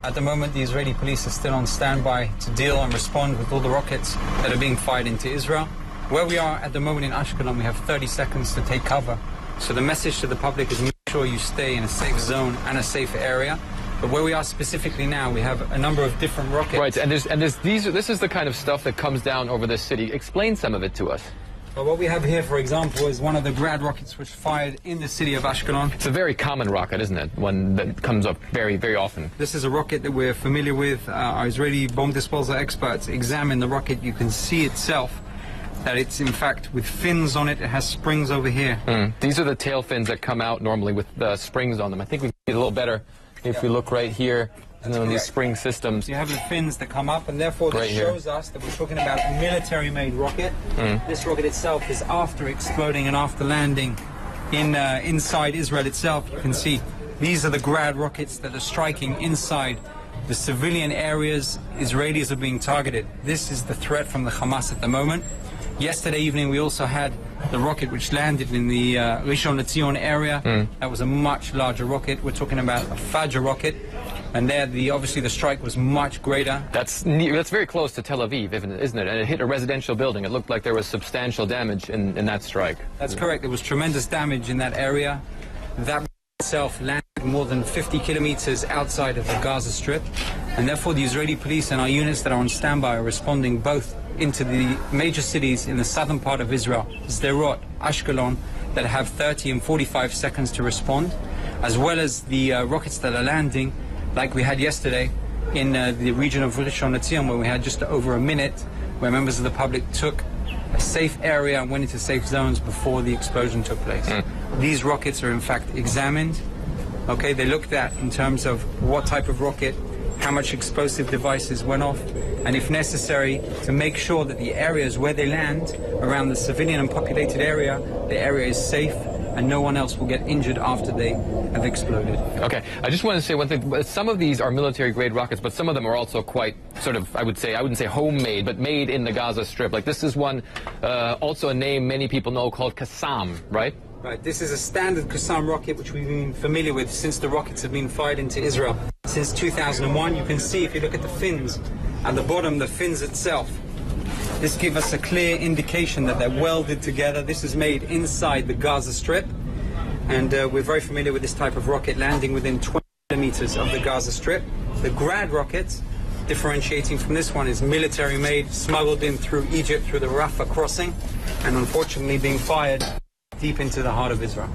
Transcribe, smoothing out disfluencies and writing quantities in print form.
At the moment, the Israeli police are still on standby to deal and respond with all the rockets that are being fired into Israel. Where we are at the moment in Ashkelon, we have 30 seconds to take cover. So the message to the public is make sure you stay in a safe zone and a safe area. But where we are specifically now, we have a number of different rockets. Right, and this is the kind of stuff that comes down over this city. Explain some of it to us. Well, what we have here, for example, is one of the Grad rockets which fired in the city of Ashkelon. It's a very common rocket, isn't it? One that comes up very, very often. This is a rocket that we're familiar with. Our Israeli bomb disposal experts examine the rocket. You can see itself that it's, in fact, with fins on it. It has springs over here. These are the tail fins that come out normally with springs on them. I think we can get a little better if we look right here. And then these spring systems. You have the fins that come up, and therefore this shows us that we're talking about a military-made rocket. This rocket itself is after exploding and after landing inside Israel itself. You can see these are the Grad rockets that are striking inside the civilian areas. Israelis are being targeted. This is the threat from the Hamas at the moment. Yesterday evening we also had the rocket which landed in the Rishon LeZion area. That was a much larger rocket. We're talking about a Fajr rocket. And there, obviously, the strike was much greater. That's very close to Tel Aviv, isn't it? And it hit a residential building. It looked like there was substantial damage in that strike. That's correct. There was tremendous damage in that area. That itself landed more than 50 kilometers outside of the Gaza Strip. And therefore, the Israeli police and our units that are on standby are responding both into the major cities in the southern part of Israel, Sderot, Ashkelon, that have 30 and 45 seconds to respond, as well as the rockets that are landing like we had yesterday in the region of Rishon LeZion, where we had just over a minute, where members of the public took a safe area and went into safe zones before the explosion took place. These rockets are in fact examined. Okay, they looked at in terms of what type of rocket, how much explosive devices went off, and if necessary, to make sure that the areas where they land around the civilian and populated area, the area is safe and no one else will get injured after they have exploded. Okay, I just want to say one thing. Some of these are military-grade rockets, but some of them are also quite sort of, I wouldn't say homemade, but made in the Gaza Strip. Like this is one, also a name many people know called Qassam, right? Right, this is a standard Qassam rocket which we've been familiar with since the rockets have been fired into Israel. Since 2001, you can see if you look at the fins, at the bottom, the fins itself. This gives us a clear indication that they're welded together. This is made inside the Gaza Strip, and we're very familiar with this type of rocket landing within 20 kilometers of the Gaza Strip. The Grad rockets, differentiating from this one, is military-made, smuggled in through Egypt through the Rafah crossing, and unfortunately being fired deep into the heart of Israel.